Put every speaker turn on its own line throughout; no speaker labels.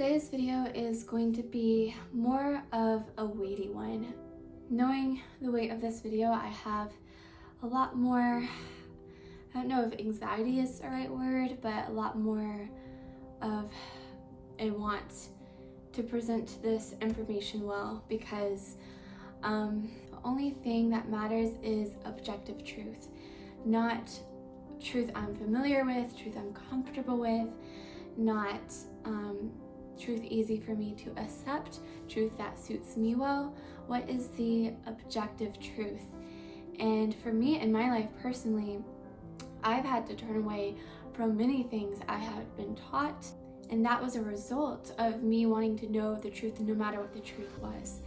Today's video is going to be more of a weighty one. Knowing the weight of this video, I have a lot more, I don't know if anxiety is the right word, but a lot more of a want to present this information well, because the only thing that matters is objective truth, not truth I'm familiar with, truth I'm comfortable with, not truth easy for me to accept, truth that suits me well. What is the objective truth? And for me in my life personally, I've had to turn away from many things I had been taught, and that was a result of me wanting to know the truth no matter what the truth was.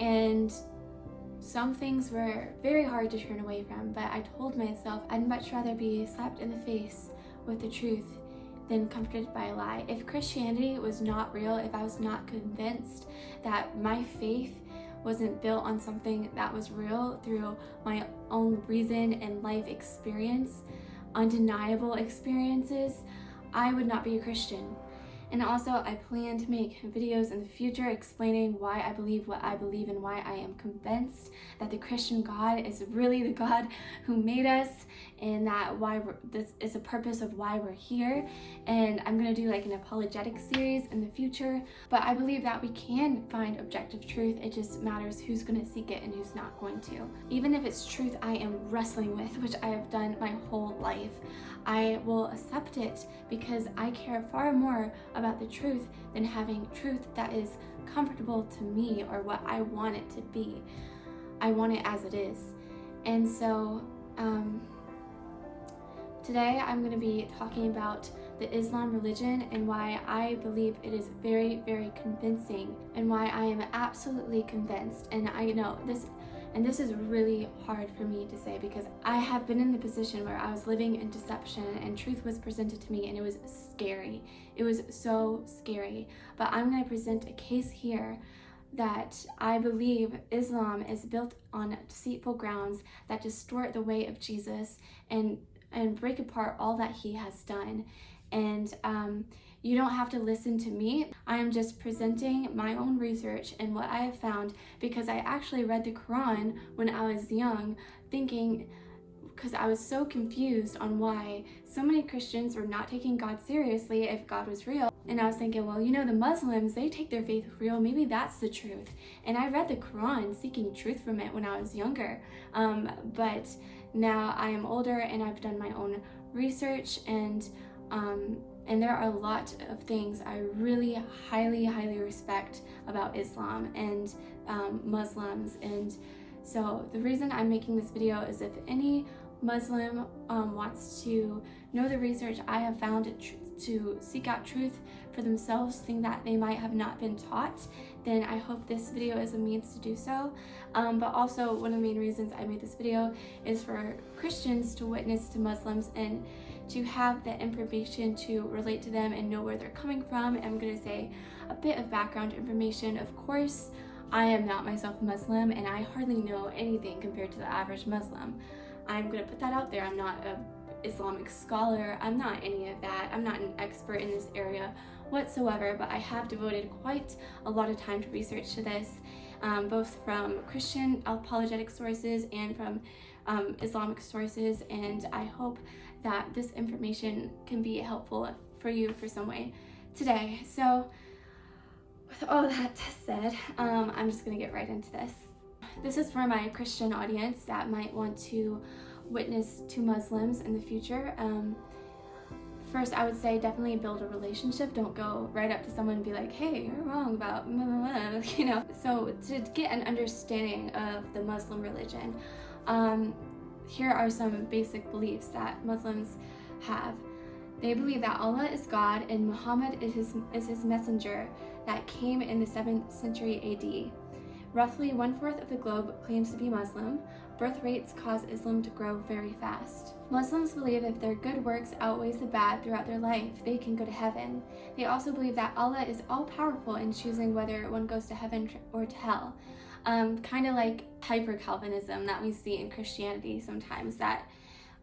And some things were very hard to turn away from, but I told myself I'd much rather be slapped in the face with the truth than comforted by a lie. If Christianity was not real, if I was not convinced that my faith wasn't built on something that was real through my own reason and life experience, undeniable experiences, I would not be a Christian. And also, I plan to make videos in the future explaining why I believe what I believe and why I am convinced that the Christian God is really the God who made us, and that this is the purpose of why we're here. And I'm gonna do like an apologetic series in the future, but I believe that we can find objective truth. It just matters who's gonna seek it and who's not going to. Even if it's truth I am wrestling with, which I have done my whole life, I will accept it because I care far more about the truth than having truth that is comfortable to me or what I want it to be. I want it as it is. And so today I'm going to be talking about the Islam religion and why I believe it is very, very convincing, and why I am absolutely convinced. And I know this is really hard for me to say because I have been in the position where I was living in deception and truth was presented to me, and it was scary. It was so scary. But I'm going to present a case here that I believe Islam is built on deceitful grounds that distort the way of Jesus and break apart all that he has done. And you don't have to listen to me. I am just presenting my own research and what I have found, because I actually read the Quran when I was young, thinking, because I was so confused on why so many Christians were not taking God seriously if God was real. And I was thinking, well, you know, the Muslims, they take their faith real. Maybe that's the truth. And I read the Quran seeking truth from it when I was younger. But now I am older and I've done my own research, and there are a lot of things I really highly respect about Islam and Muslims. And so the reason I'm making this video is if any Muslim wants to know the research I have found to seek out truth for themselves, thing that they might have not been taught, then I hope this video is a means to do so. But also, one of the main reasons I made this video is for Christians to witness to Muslims and to have the information to relate to them and know where they're coming from. I'm going to say a bit of background information. Of course, I am not myself Muslim, and I hardly know anything compared to the average Muslim. I'm going to put that out there. I'm not an Islamic scholar. I'm not any of that. I'm not an expert in this area whatsoever, but I have devoted quite a lot of time to research to this, both from Christian apologetic sources and from Islamic sources, and I hope that this information can be helpful for you for some way today. So with all that said, I'm just gonna get right into this. This is for my Christian audience that might want to witness to Muslims in the future. First, I would say definitely build a relationship. Don't go right up to someone and be like, hey, you're wrong about blah, blah, blah, you know. So to get an understanding of the Muslim religion, here are some basic beliefs that Muslims have. They believe that Allah is God and Muhammad is his messenger that came in the 7th century AD. Roughly 1/4 of the globe claims to be Muslim. Birth rates cause Islam to grow very fast. Muslims believe if their good works outweighs the bad throughout their life, they can go to heaven. They also believe that Allah is all-powerful in choosing whether one goes to heaven or to hell. Kind of like hyper-Calvinism that we see in Christianity sometimes, that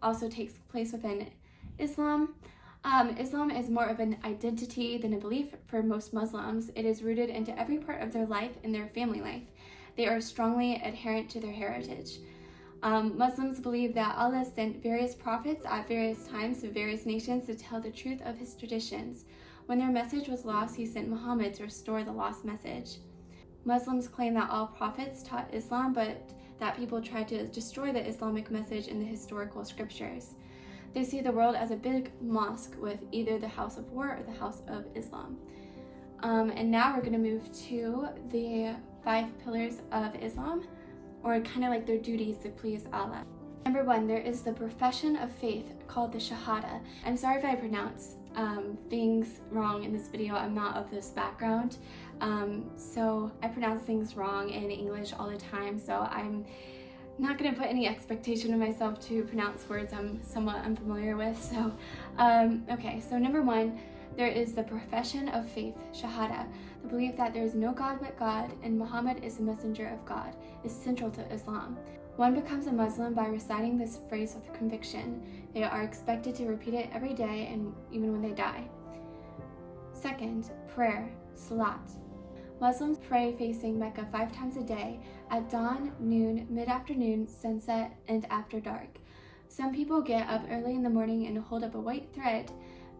also takes place within Islam. Islam is more of an identity than a belief for most Muslims. It is rooted into every part of their life and their family life. They are strongly adherent to their heritage. Muslims believe that Allah sent various prophets at various times to various nations to tell the truth of his traditions. When their message was lost, he sent Muhammad to restore the lost message. Muslims claim that all prophets taught Islam, but that people tried to destroy the Islamic message in the historical scriptures. They see the world as a big mosque with either the house of war or the house of Islam. And now we're going to move to the 5 pillars of Islam, or kind of like their duties to please Allah. Number 1, there is the profession of faith called the Shahada. I'm sorry if I pronounce things wrong in this video. I'm not of this background, so I pronounce things wrong in English all the time, so I'm not going to put any expectation in myself to pronounce words I'm somewhat unfamiliar with. So, okay, so number 1, there is the profession of faith, Shahada. The belief that there is no God but God and Muhammad is the messenger of God is central to Islam. One becomes a Muslim by reciting this phrase with conviction. They are expected to repeat it every day and even when they die. Second, prayer, Salat. Muslims pray facing Mecca 5 times a day at dawn, noon, mid-afternoon, sunset, and after dark. Some people get up early in the morning and hold up a white thread,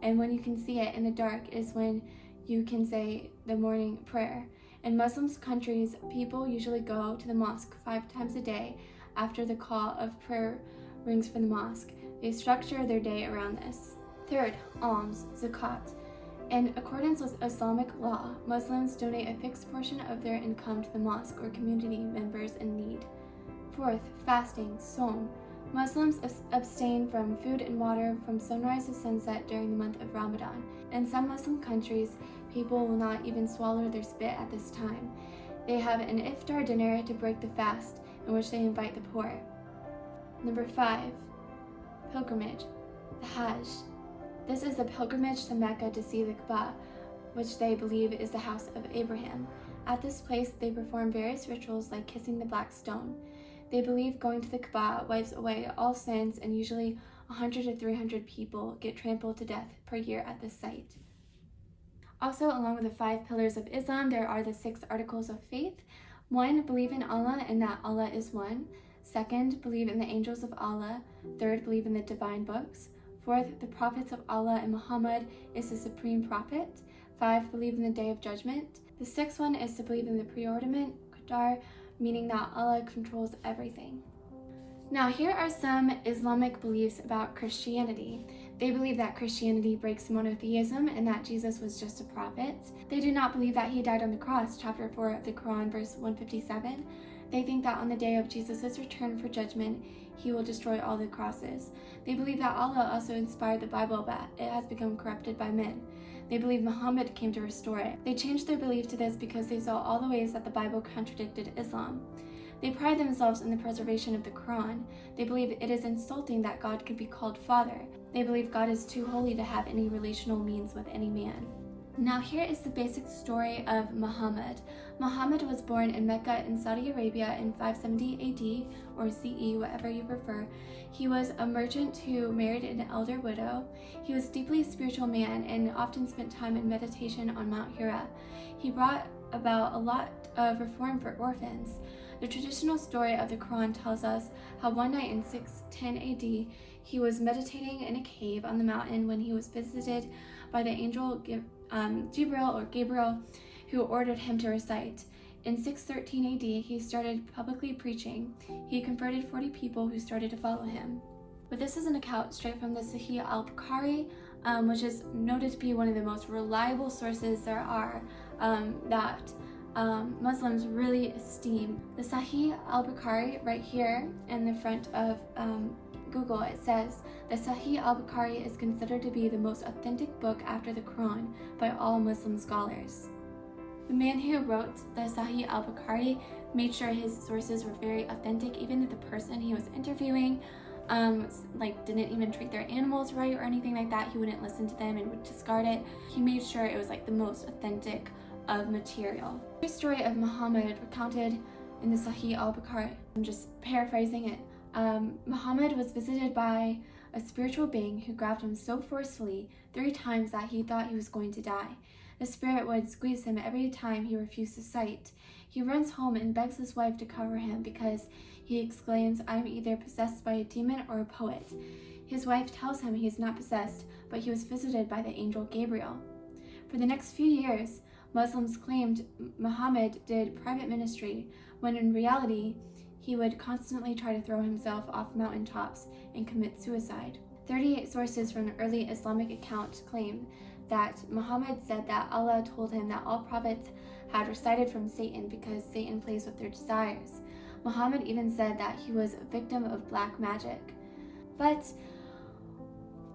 and when you can see it in the dark is when you can say the morning prayer. In Muslim countries, people usually go to the mosque 5 times a day after the call of prayer rings from the mosque. They structure their day around this. Third, alms, zakat. In accordance with Islamic law, Muslims donate a fixed portion of their income to the mosque or community members in need. Fourth, fasting, Som. Muslims abstain from food and water from sunrise to sunset during the month of Ramadan. In some Muslim countries, people will not even swallow their spit at this time. They have an iftar dinner to break the fast, in which they invite the poor. Number 5, pilgrimage, the Hajj. This is a pilgrimage to Mecca to see the Kaaba, which they believe is the house of Abraham. At this place, they perform various rituals like kissing the black stone. They believe going to the Kaaba wipes away all sins, and usually 100 to 300 people get trampled to death per year at this site. Also, along with the 5 pillars of Islam, there are the 6 articles of faith. 1, believe in Allah and that Allah is one. 2nd, believe in the angels of Allah. 3rd, believe in the divine books. 4th, the prophets of Allah and Muhammad is the supreme prophet. 5, believe in the day of judgment. The 6th one is to believe in the preordainment, Qadar, meaning that Allah controls everything. Now, here are some Islamic beliefs about Christianity. They believe that Christianity breaks monotheism and that Jesus was just a prophet. They do not believe that he died on the cross, chapter 4 of the Quran, verse 157. They think that on the day of Jesus' return for judgment, he will destroy all the crosses. They believe that Allah also inspired the Bible, but it has become corrupted by men. They believe Muhammad came to restore it. They changed their belief to this because they saw all the ways that the Bible contradicted Islam. They pride themselves in the preservation of the Quran. They believe it is insulting that God could be called Father. They believe God is too holy to have any relational means with any man. Now here is the basic story of Muhammad. Muhammad was born in Mecca in Saudi Arabia in 570 AD, or CE, whatever you prefer. He was a merchant who married an elder widow. He was a deeply spiritual man and often spent time in meditation on Mount Hira. He brought about a lot of reform for orphans. The traditional story of the Quran tells us how one night in 610 AD, he was meditating in a cave on the mountain when he was visited by the angel Gabriel, who ordered him to recite. In 613 AD, he started publicly preaching. He converted 40 people who started to follow him. But this is an account straight from the Sahih al-Bukhari, which is noted to be one of the most reliable sources there are that Muslims really esteem. The Sahih al-Bukhari, right here in the front of Google, it says, the Sahih al-Bukhari is considered to be the most authentic book after the Quran by all Muslim scholars. The man who wrote the Sahih al-Bukhari made sure his sources were very authentic, even if the person he was interviewing didn't even treat their animals right or anything like that. He wouldn't listen to them and would discard it. He made sure it was the most authentic of material. The story of Muhammad recounted in the Sahih al-Bukhari. I'm just paraphrasing it. Muhammad was visited by a spiritual being who grabbed him so forcefully 3 times that he thought he was going to die. The spirit would squeeze him every time he refused to sight. He runs home and begs his wife to cover him because he exclaims, "I am either possessed by a demon or a poet." His wife tells him he is not possessed, but he was visited by the angel Gabriel. For the next few years, Muslims claimed Muhammad did private ministry, when in reality, he would constantly try to throw himself off mountaintops and commit suicide. 38 sources from the early Islamic account claim that Muhammad said that Allah told him that all prophets had recited from Satan because Satan plays with their desires. Muhammad even said that he was a victim of black magic. But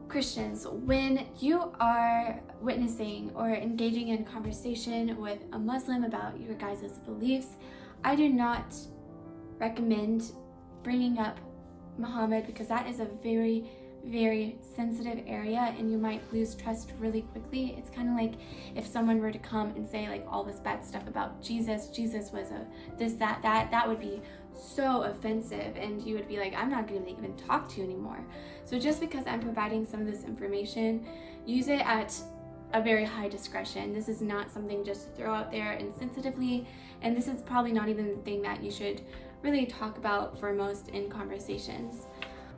Christians, when you are witnessing or engaging in conversation with a Muslim about your guys' beliefs, I do not recommend bringing up Muhammad because that is a very, very sensitive area and you might lose trust really quickly. It's kind of like if someone were to come and say like all this bad stuff about Jesus was a this, that would be so offensive and you would be like, I'm not going to even talk to you anymore. So just because I'm providing some of this information, use it at a very high discretion. This is not something just to throw out there insensitively, and this is probably not even the thing that you should really talk about for most in conversations.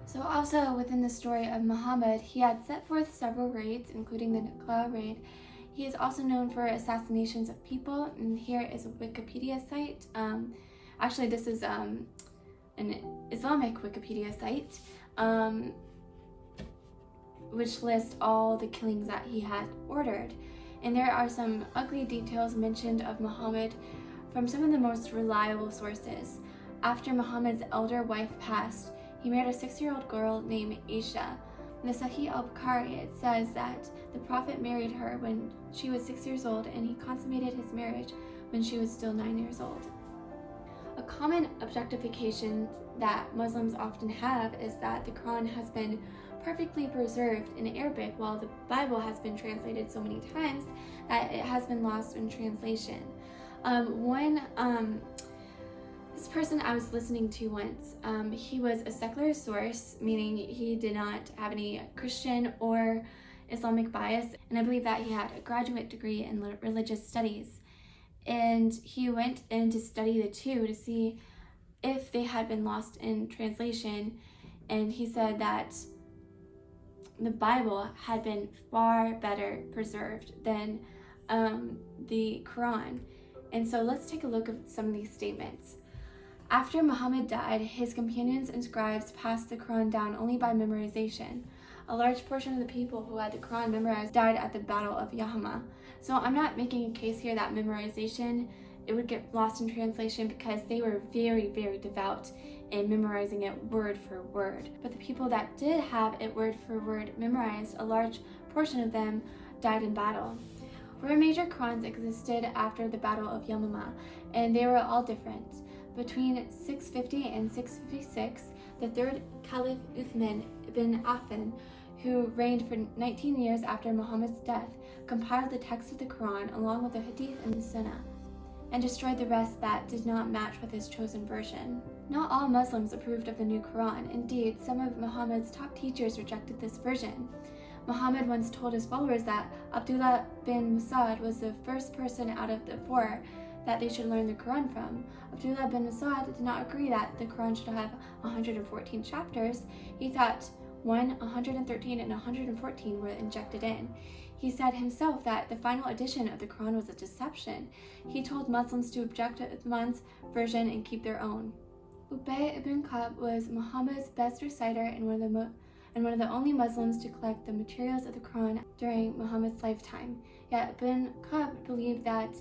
So also within the story of Muhammad, he had set forth several raids, including the Nakla raid. He is also known for assassinations of people, and here is a Wikipedia site. Actually, this is an Islamic Wikipedia site, which lists all the killings that he had ordered. And there are some ugly details mentioned of Muhammad from some of the most reliable sources. After Muhammad's elder wife passed, he married a 6-year-old girl named Aisha. In the Sahih al-Bukhari, it says that the Prophet married her when she was 6 years old and he consummated his marriage when she was still 9 years old. A common objectification that Muslims often have is that the Quran has been perfectly preserved in Arabic while the Bible has been translated so many times that it has been lost in translation. This person I was listening to once, he was a secular source, meaning he did not have any Christian or Islamic bias, and I believe that he had a graduate degree in religious studies. And he went in to study the two to see if they had been lost in translation, and he said that the Bible had been far better preserved than the Quran. And so let's take a look at some of these statements. After Muhammad died, his companions and scribes passed the Quran down only by memorization. A large portion of the people who had the Quran memorized died at the Battle of Yamama. So I'm not making a case here that memorization, it would get lost in translation because they were very, very devout in memorizing it word for word. But the people that did have it word for word memorized, a large portion of them died in battle. 4 major Qurans existed after the Battle of Yamama, and they were all different. Between 650 and 656, the third Caliph Uthman ibn Affan, who reigned for 19 years after Muhammad's death, compiled the text of the Quran along with the Hadith and the Sunnah, and destroyed the rest that did not match with his chosen version. Not all Muslims approved of the new Quran. Indeed, some of Muhammad's top teachers rejected this version. Muhammad once told his followers that Abdullah bin Mas'ud was the first person out of the 4 that they should learn the Quran from. Abdullah bin Mas'ud did not agree that the Quran should have 114 chapters. He thought 113 and 114 were injected in. He said himself that the final edition of the Quran was a deception. He told Muslims to object to Uthman's version and keep their own. Ubay ibn Ka'b was Muhammad's best reciter and one of the only Muslims to collect the materials of the Quran during Muhammad's lifetime. Yet Ibn Ka'b believed that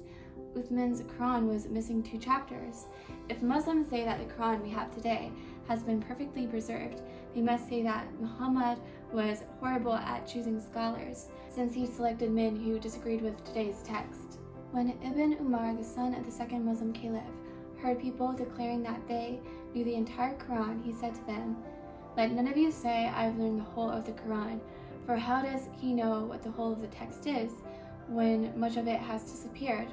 Uthman's Quran was missing 2 chapters. If Muslims say that the Quran we have today has been perfectly preserved, they must say that Muhammad was horrible at choosing scholars, since he selected men who disagreed with today's text. When Ibn Umar, the son of the second Muslim caliph, heard people declaring that they knew the entire Quran, he said to them, "Let none of you say, I have learned the whole of the Quran, for how does he know what the whole of the text is, when much of it has disappeared?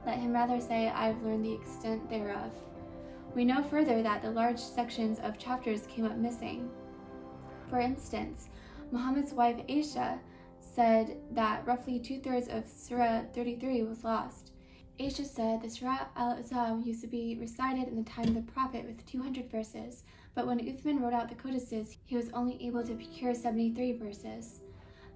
Let him rather say, I have learned the extent thereof." We know further that the large sections of chapters came up missing. For instance, Muhammad's wife Aisha said that roughly 2/3 of Surah 33 was lost. Aisha said the Surah Al-Azam used to be recited in the time of the Prophet with 200 verses, but when Uthman wrote out the codices, he was only able to procure 73 verses.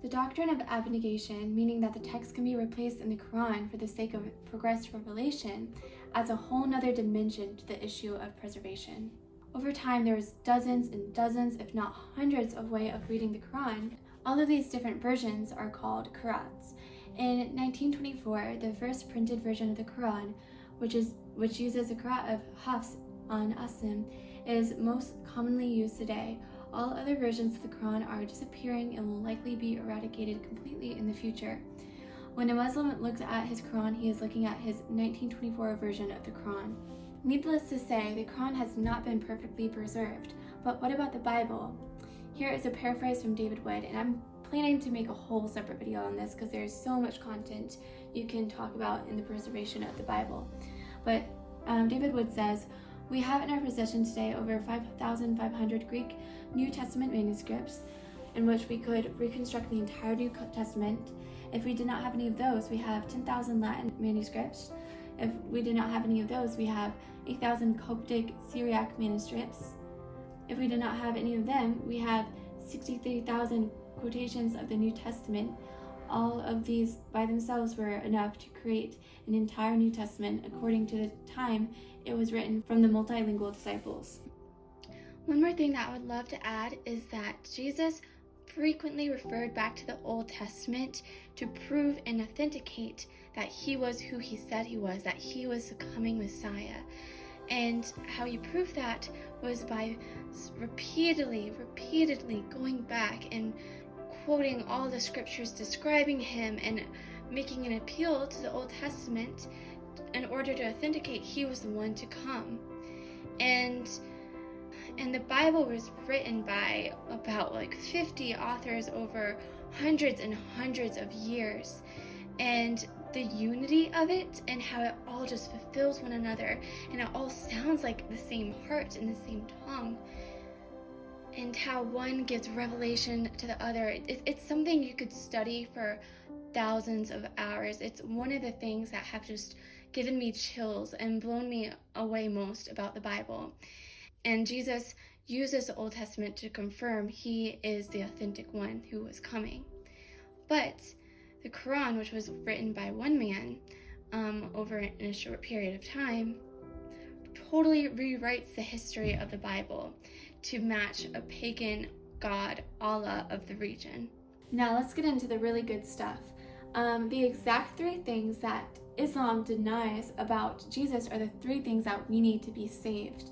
The doctrine of abnegation, meaning that the text can be replaced in the Quran for the sake of progressed revelation, adds a whole nother dimension to the issue of preservation. Over time, there was dozens and dozens, if not hundreds, of ways of reading the Quran. All of these different versions are called Qur'ans. In 1924, the first printed version of the Quran, which uses the Qur'an of Hafs on Asim, is most commonly used today. All other versions of the Quran are disappearing and will likely be eradicated completely in the future. When a Muslim looks at his Quran, he is looking at his 1924 version of the Quran. Needless to say, the Quran has not been perfectly preserved, but what about the Bible? Here is a paraphrase from David Wood, and I'm planning to make a whole separate video on this because there's so much content you can talk about in the preservation of the Bible. But David Wood says, "We have in our possession today over 5,500 Greek New Testament manuscripts in which we could reconstruct the entire New Testament. If we did not have any of those, we have 10,000 Latin manuscripts. If we did not have any of those, we have 8,000 Coptic Syriac manuscripts. If we did not have any of them, we have 63,000 quotations of the New Testament. All of these by themselves were enough to create an entire New Testament according to the time it was written from the multilingual disciples." One more thing that I would love to add is that Jesus frequently referred back to the Old Testament to prove and authenticate that he was who he said he was, that he was the coming Messiah. And how he proved that was by repeatedly going back and quoting all the scriptures describing him and making an appeal to the Old Testament in order to authenticate he was the one to come. And the Bible was written by about 50 authors over hundreds and hundreds of years. And the unity of it and how it all just fulfills one another and it all sounds like the same heart and the same tongue, and how one gives revelation to the other. It's something you could study for thousands of hours. It's one of the things that have just given me chills and blown me away most about the Bible. And Jesus uses the Old Testament to confirm he is the authentic one who was coming. But the Quran, which was written by one man over in a short period of time, totally rewrites the history of the Bible to match a pagan god, Allah, of the region. Now let's get into the really good stuff. The exact 3 things that Islam denies about Jesus are the 3 things that we need to be saved: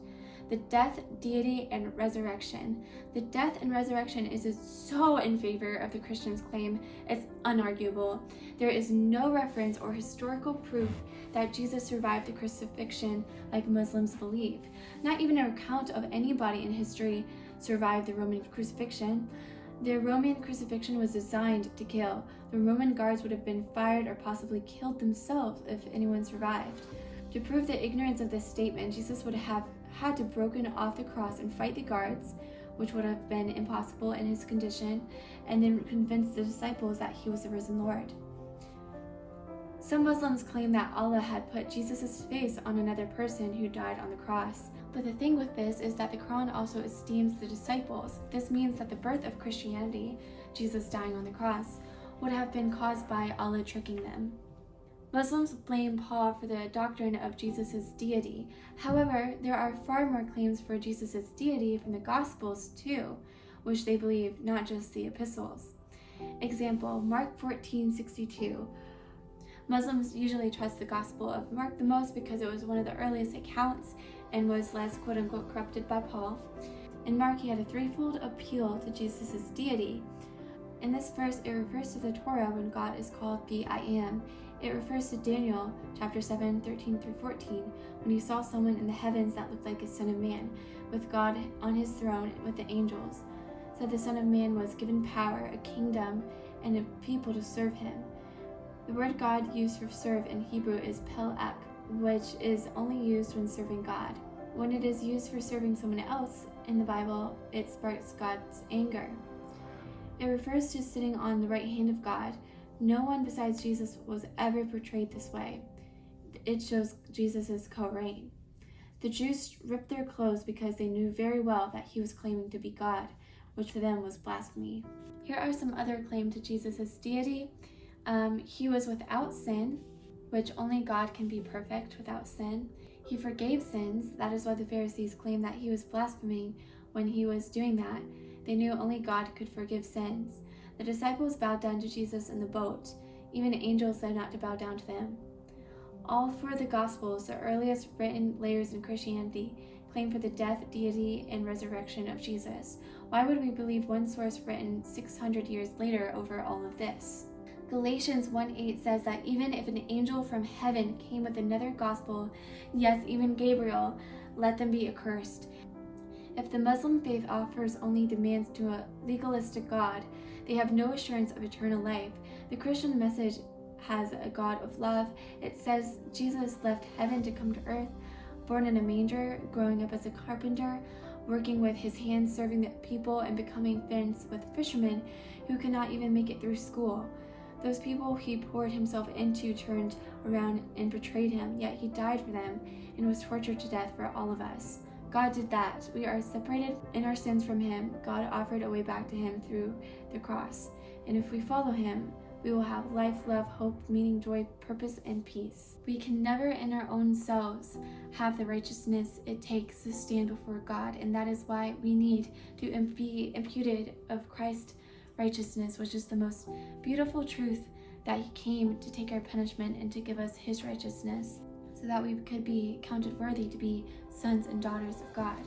the death, deity, and resurrection. The death and resurrection is so in favor of the Christians' claim, it's unarguable. There is no reference or historical proof that Jesus survived the crucifixion like Muslims believe. Not even an account of anybody in history survived the Roman crucifixion. The Roman crucifixion was designed to kill. The Roman guards would have been fired or possibly killed themselves if anyone survived. To prove the ignorance of this statement, Jesus would have had to broken off the cross and fight the guards, which would have been impossible in his condition, and then convince the disciples that he was the risen Lord. Some Muslims claim that Allah had put Jesus' face on another person who died on the cross. But the thing with this is that the Quran also esteems the disciples. This means that the birth of Christianity, Jesus dying on the cross, would have been caused by Allah tricking them. Muslims blame Paul for the doctrine of Jesus' deity. However, there are far more claims for Jesus' deity from the Gospels too, which they believe, not just the epistles. Example, Mark 14:62. Muslims usually trust the Gospel of Mark the most because it was one of the earliest accounts and was less quote-unquote corrupted by Paul. In Mark, he had a threefold appeal to Jesus' deity. In this verse, it refers to the Torah when God is called the I Am. It refers to Daniel, chapter 7, 13 through 14, when he saw someone in the heavens that looked like a son of man, with God on his throne with the angels. So the Son of Man was given power, a kingdom, and a people to serve him. The word God used for serve in Hebrew is pel'ak, which is only used when serving God. When it is used for serving someone else in the Bible, it sparks God's anger. It refers to sitting on the right hand of God. No one besides Jesus was ever portrayed this way. It shows Jesus' co-reign. The Jews ripped their clothes because they knew very well that he was claiming to be God, which to them was blasphemy. Here are some other claims to Jesus' deity. He was without sin, which only God can be perfect without sin. He forgave sins. That is why the Pharisees claimed that he was blaspheming when he was doing that. They knew only God could forgive sins. The disciples bowed down to Jesus in the boat. Even angels said not to bow down to them. All four of the Gospels, the earliest written layers in Christianity, claim for the death, deity, and resurrection of Jesus. Why would we believe one source written 600 years later over all of this? Galatians 1:8 says that even if an angel from heaven came with another gospel, yes, even Gabriel, let them be accursed. If the Muslim faith offers only demands to a legalistic God, they have no assurance of eternal life. The Christian message has a God of love. It says Jesus left heaven to come to earth, born in a manger, growing up as a carpenter, working with his hands, serving the people, and becoming friends with fishermen who could not even make it through school. Those people he poured himself into turned around and betrayed him, yet he died for them and was tortured to death for all of us. God did that. We are separated in our sins from him. God offered a way back to him through the cross. And if we follow him, we will have life, love, hope, meaning, joy, purpose, and peace. We can never in our own selves have the righteousness it takes to stand before God, and that is why we need to be imputed of Christ's righteousness, which is the most beautiful truth, that he came to take our punishment and to give us his righteousness, so that we could be counted worthy to be sons and daughters of God.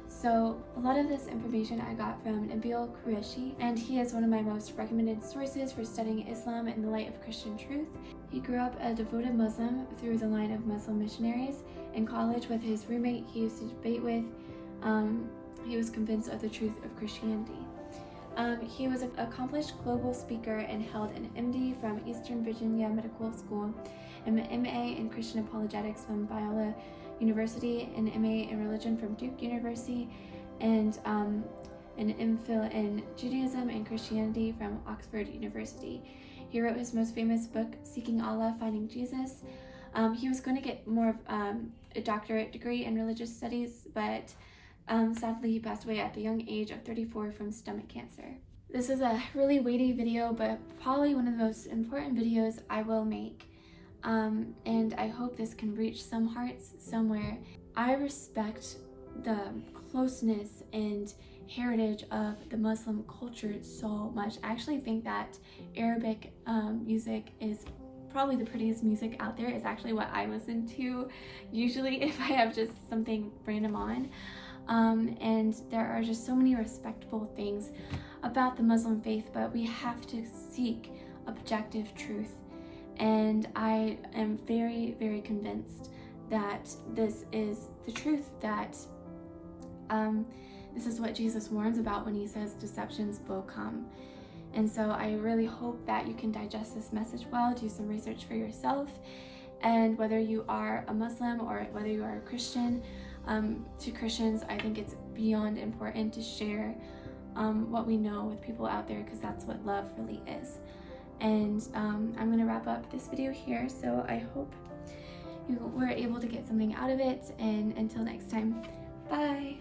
So a lot of this information I got from Nabil Qureshi, and he is one of my most recommended sources for studying Islam in the light of Christian truth. He grew up a devoted Muslim through the line of Muslim missionaries. In college with his roommate he used to debate with, he was convinced of the truth of Christianity. He was an accomplished global speaker and held an MD from Eastern Virginia Medical School, an MA in Christian Apologetics from Biola University, an MA in Religion from Duke University, and an MPhil in Judaism and Christianity from Oxford University. He wrote his most famous book, Seeking Allah, Finding Jesus. He was going to get more of a doctorate degree in religious studies, but sadly he passed away at the young age of 34 from stomach cancer. This is a really weighty video, but probably one of the most important videos I will make. And I hope this can reach some hearts somewhere. I respect the closeness and heritage of the Muslim culture so much. I actually think that Arabic music is probably the prettiest music out there. It's actually what I listen to usually if I have just something random on. And there are just so many respectable things about the Muslim faith, but we have to seek objective truth. And I am very, very convinced that this is the truth, that this is what Jesus warns about when he says deceptions will come. And so I really hope that you can digest this message well, do some research for yourself, and whether you are a Muslim or whether you are a Christian, to Christians, I think it's beyond important to share what we know with people out there, because that's what love really is. And I'm going to wrap up this video here, so I hope you were able to get something out of it, and until next time, bye!